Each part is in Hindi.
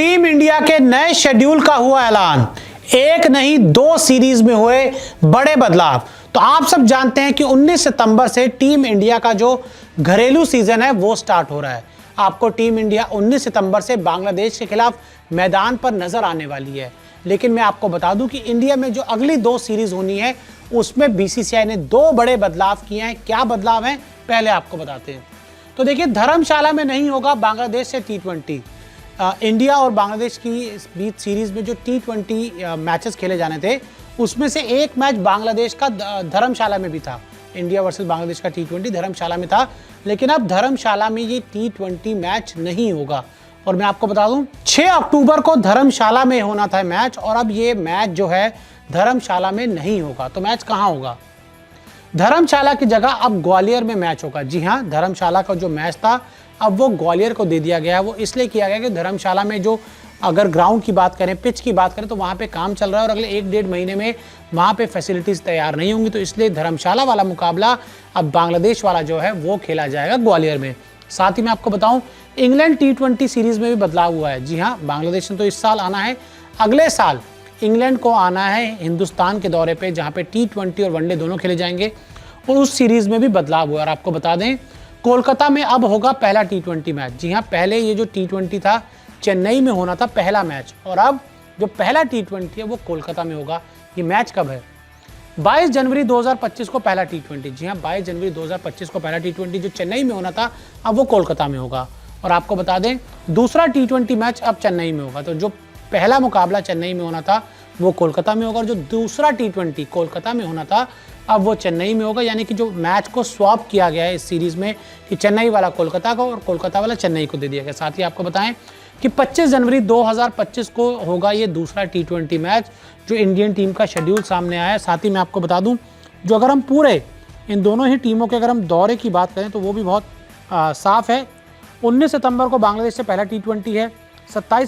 टीम इंडिया के नए शेड्यूल का हुआ ऐलान। एक नहीं दो सीरीज में हुए बड़े बदलाव। तो आप सब जानते हैं कि 19 सितंबर से टीम इंडिया का जो घरेलू सीजन है वो स्टार्ट हो रहा है। आपको टीम इंडिया 19 सितंबर से बांग्लादेश के खिलाफ मैदान पर नजर आने वाली है। लेकिन मैं आपको बता दूं कि इंडिया में जो अगली दो सीरीज होनी है उसमें बीसीसीआई ने दो बड़े बदलाव किए हैं। क्या बदलाव हैं पहले आपको बताते हैं। तो देखिए, धर्मशाला में नहीं होगा बांग्लादेश से T20। इंडिया और बांग्लादेश की बीच सीरीज में जो T20 मैचेस खेले जाने थे उसमें से एक मैच बांग्लादेश का धर्मशाला में भी था। इंडिया वर्सेस बांग्लादेश का T20 धर्मशाला में था, लेकिन अब धर्मशाला में ये T20 मैच नहीं होगा। और मैं आपको बता दूं 6 अक्टूबर को धर्मशाला में होना था मैच, और अब ये मैच जो है धर्मशाला में नहीं होगा। तो मैच कहाँ होगा? धर्मशाला की जगह अब ग्वालियर में मैच होगा। जी हाँ, धर्मशाला का जो मैच था अब वो ग्वालियर को दे दिया गया है। वो इसलिए किया गया कि धर्मशाला में जो अगर ग्राउंड की बात करें, पिच की बात करें, तो वहाँ पे काम चल रहा है और अगले 1-1.5 महीने में वहाँ पे फैसिलिटीज़ तैयार नहीं होंगी। तो इसलिए धर्मशाला वाला मुकाबला अब बांग्लादेश वाला जो है वो खेला जाएगा ग्वालियर में। साथ ही मैं आपको बताऊँ इंग्लैंड T20 सीरीज़ में भी बदलाव हुआ है। जी हाँ, बांग्लादेश ने तो इस साल आना है, अगले साल इंग्लैंड को आना है हिंदुस्तान के दौरे पे, जहाँ पे T20 और वनडे दोनों खेले जाएंगे, और उस सीरीज़ में भी बदलाव हुआ। और आपको बता दें कोलकाता में अब होगा पहला T20 मैच। जी हाँ, पहले ये जो T20 था चेन्नई में होना था पहला मैच, और अब जो पहला T20 है वो कोलकाता में होगा। ये मैच कब है? 22 जनवरी 2025 को पहला T20। जी हाँ, 22 जनवरी 2025 को पहला T20 जो चेन्नई में होना था अब वो कोलकाता में होगा। और आपको बता दें दूसरा T20 मैच अब चेन्नई में होगा। तो जो पहला मुकाबला चेन्नई में होना था वो कोलकाता में होगा, और जो दूसरा T20 कोलकाता में होना था अब वो चेन्नई में होगा। यानी कि जो मैच को स्वैप किया गया है इस सीरीज़ में कि चेन्नई वाला कोलकाता को और कोलकाता वाला चेन्नई को दे दिया गया। साथ ही आपको बताएं कि 25 जनवरी 2025 को होगा ये दूसरा T20 मैच, जो इंडियन टीम का शेड्यूल सामने आया है। साथ ही मैं आपको बता दूं, जो अगर हम पूरे इन दोनों ही टीमों के अगर हम दौरे की बात करें तो वो भी बहुत साफ है। 19 सितंबर को बांग्लादेश से पहला T20 है,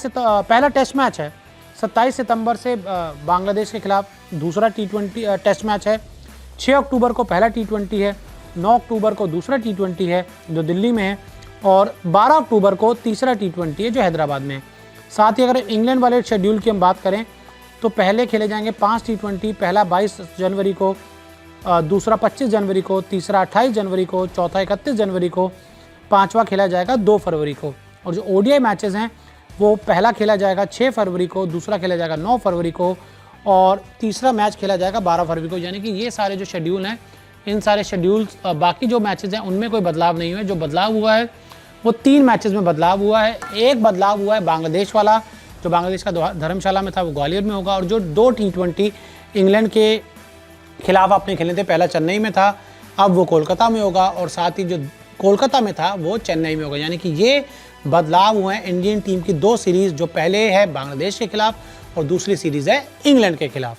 पहला टेस्ट मैच है। 27 सितंबर से बांग्लादेश के खिलाफ दूसरा T20 टेस्ट मैच है। 6 अक्टूबर को पहला T20 है, 9 अक्टूबर को दूसरा T20 है जो दिल्ली में है, और 12 अक्टूबर को तीसरा T20 है जो हैदराबाद में है। साथ ही अगर इंग्लैंड वाले शेड्यूल की हम बात करें तो पहले खेले जाएंगे 5 T20, पहला 22 जनवरी को, दूसरा 25 जनवरी को, तीसरा 28 जनवरी को, चौथा 31 जनवरी को, पाँचवा खेला जाएगा 2 फरवरी को। और जो ODI मैचेस हैं वो पहला खेला जाएगा 6 फरवरी को, दूसरा खेला जाएगा 9 फरवरी को, और तीसरा मैच खेला जाएगा 12 फरवरी को। यानी कि ये सारे जो शेड्यूल हैं, इन सारे शेड्यूल बाकी जो मैचेस हैं उनमें कोई बदलाव नहीं हुआ है। जो बदलाव हुआ है वो 3 मैचेस में बदलाव हुआ है। एक बदलाव हुआ है बांग्लादेश वाला, जो बांग्लादेश का धर्मशाला में था वो ग्वालियर में होगा, और जो 2 T20 इंग्लैंड के खिलाफ आपने खेले थे, पहला चेन्नई में था अब वो कोलकाता में होगा, और साथ ही जो कोलकाता में था वो चेन्नई में होगा। यानी कि ये बदलाव हुए हैं इंडियन टीम की 2 सीरीज़, जो पहले है बांग्लादेश के खिलाफ और दूसरी सीरीज़ है इंग्लैंड के खिलाफ।